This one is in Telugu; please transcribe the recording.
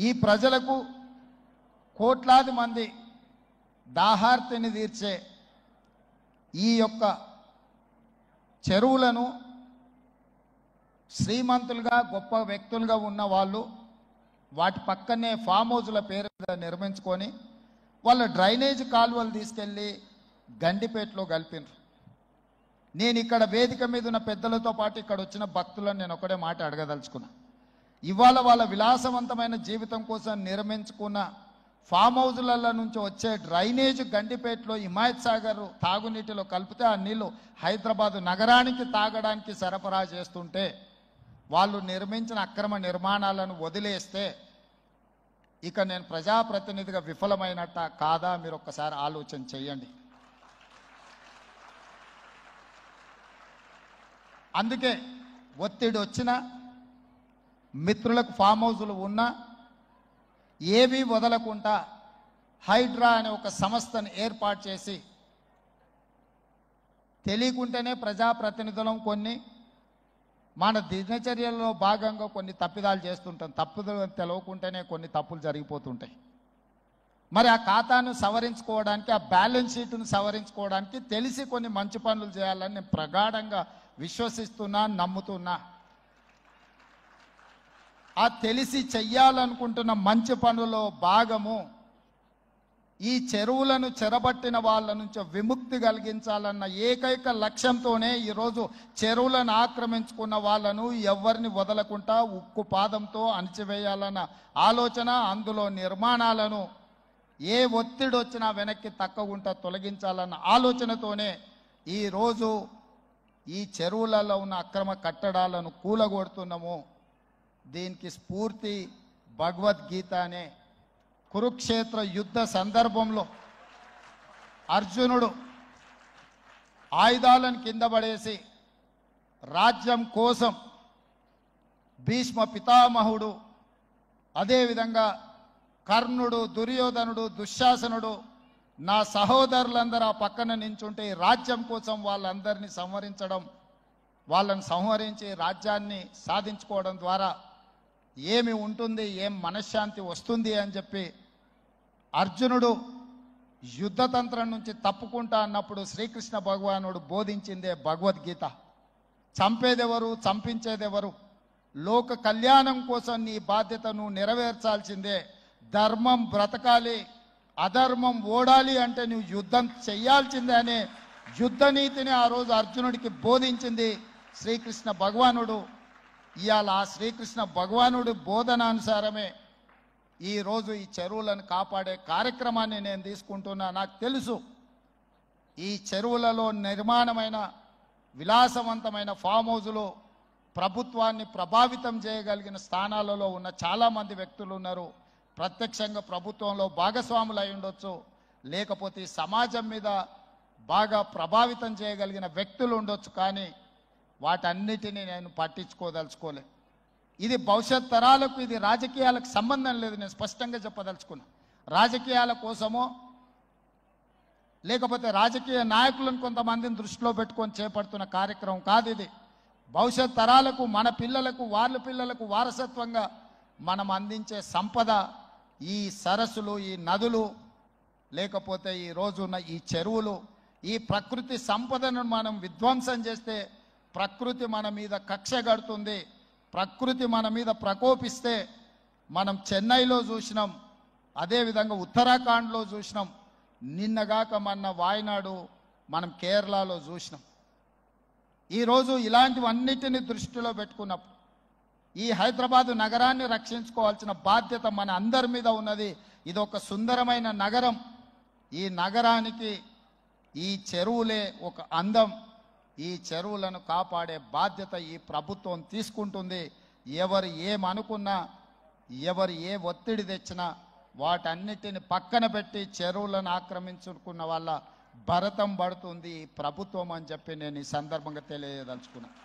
ఈ ప్రజలకు కోట్లాది మంది దాహార్తిని తీర్చే ఈ యొక్క చెరువులను శ్రీమంతులుగా గొప్ప వ్యక్తులుగా ఉన్న వాళ్ళు వాటి పక్కనే ఫామ్ హౌస్ల పేరు నిర్మించుకొని వాళ్ళ డ్రైనేజ్ కాలువలు తీసుకెళ్ళి గండిపేటలో కలిపినారు. నేను ఇక్కడ వేదిక మీద ఉన్న పెద్దలతో పాటు ఇక్కడ వచ్చిన భక్తులను నేను ఒకటే మాట అడగదలుచుకున్నా. ఇవాళ వాళ్ళ విలాసవంతమైన జీవితం కోసం నిర్మించుకున్న ఫామ్ హౌజుల నుంచి వచ్చే డ్రైనేజ్ గండిపేటలో హిమాయత్ సాగర్ తాగునీటిలో కలిపితే ఆ నీళ్లు హైదరాబాదు నగరానికి తాగడానికి సరఫరా చేస్తుంటే వాళ్ళు నిర్మించిన అక్రమ నిర్మాణాలను వదిలేస్తే ఇక నేను ప్రజాప్రతినిధిగా విఫలమైనట్ట కాదా మీరు ఒక్కసారి ఆలోచన చేయండి. అందుకే ఒత్తిడి వచ్చినా మిత్రులకు ఫామ్ హౌజులు ఉన్నా ఏవి వదలకుండా హైడ్రా అనే ఒక సంస్థను ఏర్పాటు చేసి తెలియకుంటేనే ప్రజాప్రతినిధులం కొన్ని మన దినచర్యల్లో భాగంగా కొన్ని తప్పిదాలు చేస్తుంటాం. తప్పులు తెలవకుంటేనే కొన్ని తప్పులు జరిగిపోతుంటాయి. మరి ఆ ఖాతాను సవరించుకోవడానికి, ఆ బ్యాలెన్స్ షీట్ను సవరించుకోవడానికి తెలిసి కొన్ని మంచి పనులు చేయాలని నేను ప్రగాఢంగా విశ్వసిస్తున్నా, నమ్ముతున్నా. ఆ తెలిసి చెయ్యాలనుకుంటున్న మంచి పనుల్లో భాగము ఈ చెరువులను చెరబట్టిన వాళ్ళ నుంచి విముక్తి కలిగించాలన్న ఏకైక లక్ష్యంతోనే ఈరోజు చెరువులను ఆక్రమించుకున్న వాళ్ళను ఎవరిని వదలకుండా ఉక్కు పాదంతో అణిచివేయాలన్న ఆలోచన, అందులో నిర్మాణాలను ఏ ఒత్తిడి వచ్చినా వెనక్కి తక్కకుండా తొలగించాలన్న ఆలోచనతోనే ఈరోజు ఈ చెరువులలో ఉన్న అక్రమ కట్టడాలను కూలగొడుతున్నాము. దీనికి స్ఫూర్తి భగవద్గీత అనే కురుక్షేత్ర యుద్ధ సందర్భంలో అర్జునుడు ఆయుధాలను కింద పడేసి రాజ్యం కోసం భీష్మ పితామహుడు, అదేవిధంగా కర్ణుడు, దుర్యోధనుడు, దుశ్శాసనుడు, నా సహోదరులందరూ ఆ పక్కన నించుంటే ఈ రాజ్యం కోసం వాళ్ళందరినీ సంహరించడం, వాళ్ళని సంహరించి రాజ్యాన్ని సాధించుకోవడం ద్వారా ఏమి ఉంటుంది, ఏం మనశ్శాంతి వస్తుంది అని చెప్పి అర్జునుడు యుద్ధతంత్రం నుంచి తప్పుకుంటా అన్నప్పుడు శ్రీకృష్ణ భగవానుడు బోధించిందే భగవద్గీత. చంపేదెవరు, చంపించేదెవరు, లోక కళ్యాణం కోసం నీ బాధ్యతను నెరవేర్చాల్సిందే. ధర్మం బ్రతకాలి, అధర్మం ఓడాలి అంటే నువ్వు యుద్ధం చెయ్యాల్సిందే అనే యుద్ధ నీతిని ఆ రోజు అర్జునుడికి బోధించింది శ్రీకృష్ణ భగవానుడు. ఇవాళ ఆ శ్రీకృష్ణ భగవానుడి బోధనానుసారమే ఈరోజు ఈ చెరువులను కాపాడే కార్యక్రమాన్ని నేను తీసుకుంటున్నా. నాకు తెలుసు ఈ చెరువులలో నిర్మాణమైన విలాసవంతమైన ఫామ్ హౌజులు ప్రభుత్వాన్ని ప్రభావితం చేయగలిగిన స్థానాలలో ఉన్న చాలామంది వ్యక్తులు ఉన్నారు. ప్రత్యక్షంగా ప్రభుత్వంలో భాగస్వాములు అయి ఉండొచ్చు, లేకపోతే సమాజం మీద బాగా ప్రభావితం చేయగలిగిన వ్యక్తులు ఉండొచ్చు. కానీ వాటన్నిటినీ నేను పట్టించుకోదలుచుకోలే. ఇది భవిష్యత్ తరాలకు, ఇది రాజకీయాలకు సంబంధం లేదు. నేను స్పష్టంగా చెప్పదలుచుకున్నా. రాజకీయాల కోసమో లేకపోతే రాజకీయ నాయకులను కొంతమందిని దృష్టిలో పెట్టుకొని చేపడుతున్న కార్యక్రమం కాదు ఇది. భవిష్యత్ తరాలకు, మన పిల్లలకు, వాళ్ళ పిల్లలకు వారసత్వంగా మనం అందించే సంపద ఈ సరస్సులు, ఈ నదులు, లేకపోతే ఈ రోజున్న ఈ చెరువులు. ఈ ప్రకృతి సంపదను మనం విధ్వంసం చేస్తే ప్రకృతి మన మీద కక్ష కడుతుంది. ప్రకృతి మన మీద ప్రకోపిస్తే మనం చెన్నైలో చూసినాం, అదేవిధంగా ఉత్తరాఖండ్లో చూసినాం, నిన్నగాక మొన్న వాయనాడు మనం కేరళలో చూసినాం. ఈరోజు ఇలాంటివన్నిటిని దృష్టిలో పెట్టుకున్నప్పుడు ఈ హైదరాబాదు నగరాన్ని రక్షించుకోవాల్సిన బాధ్యత మన అందరి మీద ఉన్నది. ఇది ఒక సుందరమైన నగరం. ఈ నగరానికి ఈ చెరువులే ఒక అందం. ఈ చెరువులను కాపాడే బాధ్యత ఈ ప్రభుత్వం తీసుకుంటుంది. ఎవరు ఏమనుకున్నా, ఎవరు ఏ ఒత్తిడి తెచ్చినా వాటన్నిటిని పక్కన పెట్టి చెరువులను ఆక్రమించుకున్న వాళ్ళ భరతం పడుతుంది ఈ ప్రభుత్వం అని చెప్పి నేను ఈ సందర్భంగా తెలియదలుచుకున్నాను.